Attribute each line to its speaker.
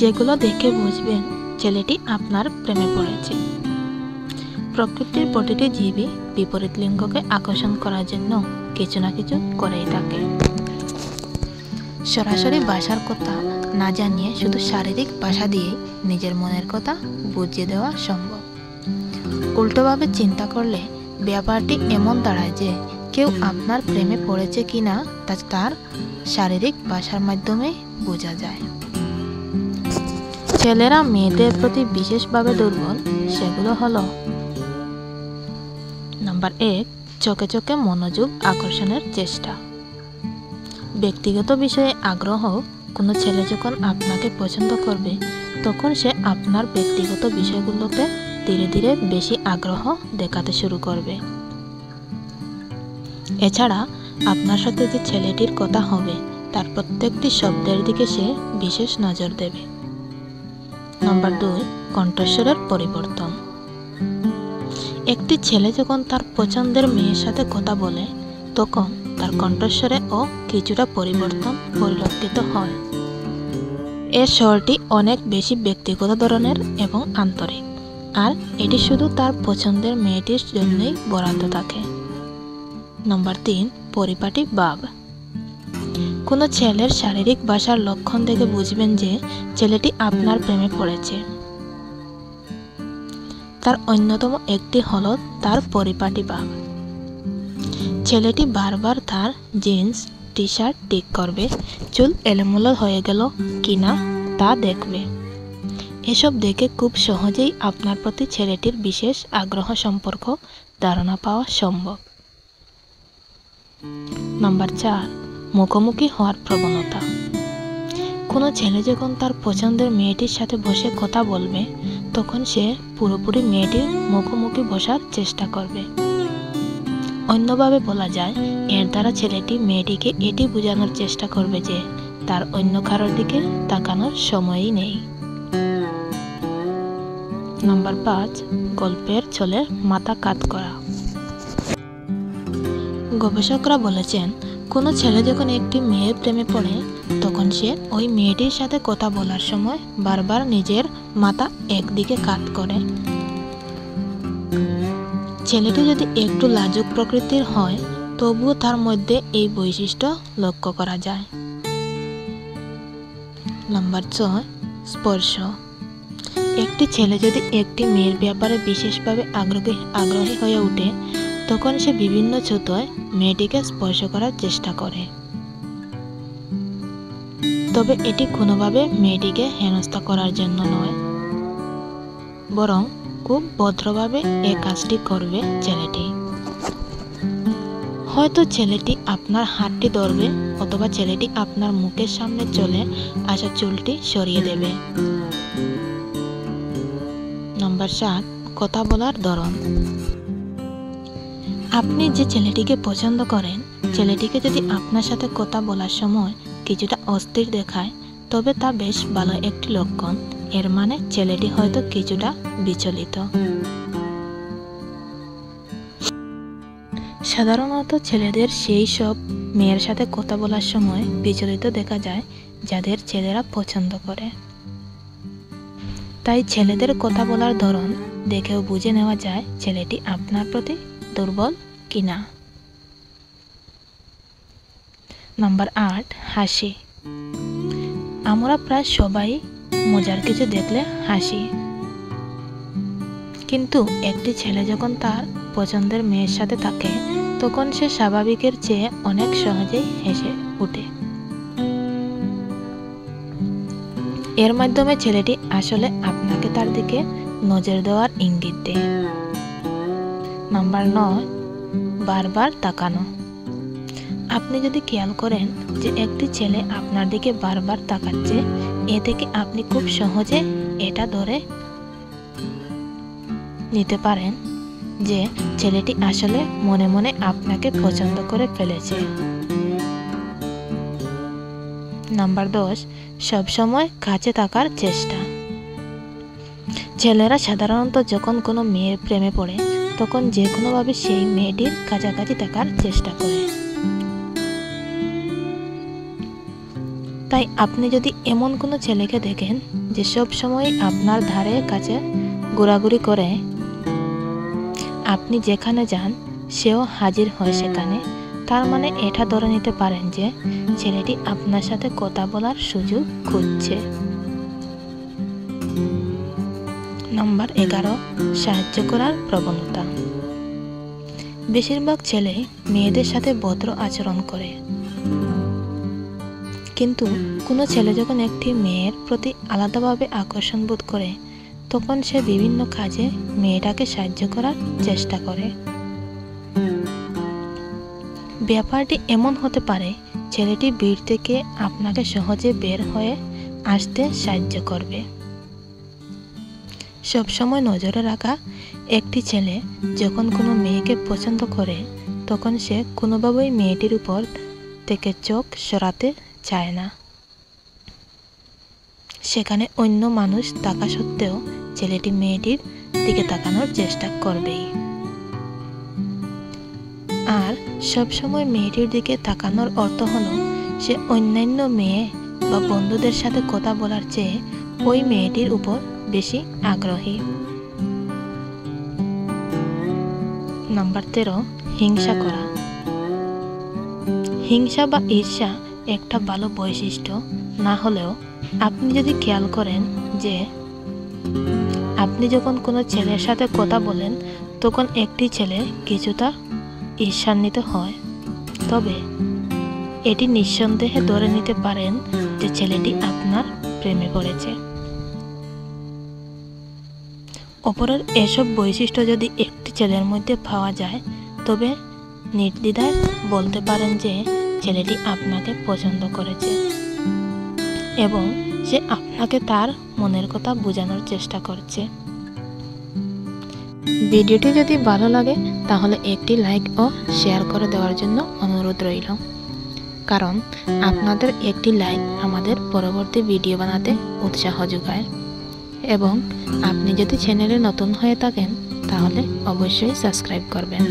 Speaker 1: যেগুলো দেখে বুঝবেন ছেলেটি আপনার প্রেমে পড়েছে। প্রকৃতির প্রতিটি জীবই বিপরীত লিঙ্গকে আকর্ষণ করার জন্য কিছু না কিছু করেই থাকে। সরাসরি ভাষার কথা না জানিয়ে শুধু শারীরিক ভাষা দিয়েই নিজের মনের কথা বুঝিয়ে দেওয়া সম্ভব। উল্টোভাবে চিন্তা করলে ব্যাপারটি এমন দাঁড়ায় যে কেউ আপনার প্রেমে পড়েছে কিনা তা তার শারীরিক ভাষার মাধ্যমে বোঝা যায়। ছেলেরা মেয়েদের প্রতি বিশেষভাবে দুর্বল, সেগুলো হলো: নাম্বার 1, চোখে চোখে মনোযোগ আকর্ষণের চেষ্টা। ব্যক্তিগত বিষয়ে আগ্রহ। কোনো ছেলে যখন আপনাকে পছন্দ করবে তখন সে আপনার ব্যক্তিগত বিষয়গুলোতে ধীরে ধীরে বেশি আগ্রহ দেখাতে শুরু করবে। এছাড়া আপনার সাথে যে ছেলেটির কথা হবে তার প্রত্যেকটি শব্দের দিকে সে বিশেষ নজর দেবে। নাম্বার 2, কণ্ঠস্বরের পরিবর্তন। একটি ছেলে যখন তার পছন্দের মেয়ের সাথে কথা বলে তখন তার কণ্ঠস্বরে কিছুটা পরিবর্তন পরিলক্ষিত হয়। এর স্বরটি অনেক বেশি ব্যক্তিগত ধরনের এবং আন্তরিক, আর এটি শুধু তার পছন্দের মেয়েটির জন্যই বরাদ্দ থাকে। নাম্বার 3, পরিপাটি ভাব। কোনো ছেলের শারীরিক ভাষার লক্ষণ দেখে বুঝবেন যে ছেলেটি আপনার প্রেমে পড়েছে। তার অন্যতম একটি হল তার পরিপাটি ভাব। ছেলেটি বারবার তার জিন্স টি শার্ট ঠিক করবে, চুল এলোমেলো হয়ে গেল কিনা তা দেখবে। এসব দেখে খুব সহজেই আপনার প্রতি ছেলেটির বিশেষ আগ্রহ সম্পর্ক ধারণা পাওয়া সম্ভব। নাম্বার 4, মুখোমুখি হওয়ার প্রবণতা। কোনো ছেলে যখন তার পছন্দের মেয়েটির সাথে বসে কথা বলবে তখন সে পুরোপুরি মেয়েটির মুখোমুখি বসার চেষ্টা করবে। অন্যভাবে বলা যায়, এর দ্বারা ছেলেটি মেয়েটিকে এটি বোঝানোর চেষ্টা করবে যে তার অন্য কারোর দিকে তাকানোর সময়ই নেই। নাম্বার 5, গল্পের ছলে মাথা কাত করা। গবেষকরা বলেছেন, কোনো ছেলে যখন একটি মেয়ের প্রেমে পড়ে তখন সে ওই মেয়েটির সাথে কথা বলার সময় বারবার নিজের মাথা একদিকে কাত করে। ছেলেটি যদি একটু লাজুক প্রকৃতির হয় তবুও তার মধ্যে এই বৈশিষ্ট্য লক্ষ্য করা যায়। নাম্বার 6, স্পর্শ। একটি ছেলে যদি একটি মেয়ের ব্যাপারে বিশেষভাবে আগ্রহী হয়ে ওঠে তখন সে বিভিন্ন ছুতোয় মেয়েটিকে স্পর্শ করার চেষ্টা করে। তবে এটি কোনোভাবে মেয়েটিকে হেনস্থা করার জন্য নয়, বরং খুব ভদ্রভাবে এই কাজটি করবে ছেলেটি। হয়তো ছেলেটি আপনার হাতটি ধরবে অথবা ছেলেটি আপনার মুখের সামনে চলে আসা চুলটি সরিয়ে দেবে। নাম্বার 7, কথা বলার ধরন। আপনি যে ছেলেটিকে পছন্দ করেন ছেলেটিকে যদি আপনার সাথে কথা বলার সময় কিছুটা অস্থির দেখায় তবে তা বেশ ভালো একটি লক্ষণ। এর মানে ছেলেটি হয়তো কিছুটা বিচলিত। সাধারণত ছেলেদের সেই সব মেয়ের সাথে কথা বলার সময় বিচলিত দেখা যায় যাদের ছেলেরা পছন্দ করে। তাই ছেলেদের কথা বলার ধরন দেখেও বুঝে নেওয়া যায় ছেলেটি আপনার প্রতি দুর্বল কিনা। নাম্বার 8, হাসি। আমরা প্রায় সবাই মজার কিছু দেখলে হাসি, কিন্তু একটি ছেলে যখন তার পছন্দের মেয়ের সাথে থাকে তখন সে স্বাভাবিকের চেয়ে অনেক সহজেই হেসে ওঠে। এর মাধ্যমে ছেলেটি আসলে আপনাকে তার দিকে নজর দেওয়ার ইঙ্গিত দেয়। নাম্বার 9, বারবার তাকানো। আপনি যদি খেয়াল করেন যে একটি ছেলে আপনার দিকে বারবার তাকাচ্ছে, এ থেকে আপনি খুব সহজে এটা ধরে নিতে পারেন যে ছেলেটি আসলে মনে মনে আপনাকে পছন্দ করে ফেলেছে। নাম্বার 10, সবসময় কাছে থাকার চেষ্টা। ছেলেরা সাধারণত যখন কোনো মেয়ের প্রেমে পড়ে তখন যে কোনোভাবে সেই মেয়েটির কাছাকাছি থাকার চেষ্টা করে। তাই আপনি যদি এমন কোনো ছেলেকে দেখেন যে সব সময় আপনার ধারে কাছে ঘোরাঘুরি করে, আপনি যেখানে যান সেও হাজির হয় সেখানে, তার মানে এটা ধরে নিতে পারেন যে ছেলেটি আপনার সাথে কথা বলার সুযোগ খুঁজছে। নাম্বার 11, সাহায্য করার প্রবণতা। বেশিরভাগ ছেলে মেয়েদের সাথে ভদ্র আচরণ করে, কিন্তু কোনো ছেলে যখন একটি মেয়ের প্রতি আলাদাভাবে আকর্ষণ বোধ করে তখন সে বিভিন্ন কাজে মেয়েটাকে সাহায্য করার চেষ্টা করে। ব্যাপারটি এমন হতে পারে, ছেলেটি ভিড় থেকে আপনাকে সহজে বের হয়ে আসতে সাহায্য করবে। সবসময় নজরে রাখা, একটি ছেলে যখন কোনো মেয়েকে পছন্দ করে তখন সে কোনোভাবেই মেয়েটির উপর থেকে চোখ সরাতে চায় না। সেখানে অন্য মানুষ থাকা সত্ত্বেও ছেলেটি মেয়েটির দিকে তাকানোর চেষ্টা করবেই। আর সবসময় মেয়েটির দিকে তাকানোর অর্থ হলো সে অন্যান্য মেয়ে বা বন্ধুদের সাথে কথা বলার চেয়ে ওই মেয়েটির উপর বেশি আগ্রহী। নাম্বার 13, হিংসা করা। হিংসা বা ঈর্ষা একটা ভালো বৈশিষ্ট্য না হলেও আপনি যদি খেয়াল করেন যে আপনি যখন কোনো ছেলের সাথে কথা বলেন তখন একটি ছেলে কিছুটা ঈর্ষান্বিত হয়, তবে এটি নিঃসন্দেহে ধরে নিতে পারেন যে ছেলেটি আপনার প্রেমে পড়েছে। অপরের এসব বৈশিষ্ট্য যদি একটি ছেলের মধ্যে পাওয়া যায় তবে নির্দ্বিধায় বলতে পারেন যে ছেলেটি আপনাকে পছন্দ করেছে এবং সে আপনাকে তার মনের কথা বোঝানোর চেষ্টা করছে। ভিডিওটি যদি ভালো লাগে তাহলে একটি লাইক ও শেয়ার করে দেওয়ার জন্য অনুরোধ রইল, কারণ আপনাদের একটি লাইক আমাদের পরবর্তী ভিডিও বানাতে উৎসাহ যোগায়। এবং আপনি যদি চ্যানেলে নতুন হয়ে থাকেন তাহলে অবশ্যই সাবস্ক্রাইব করবেন।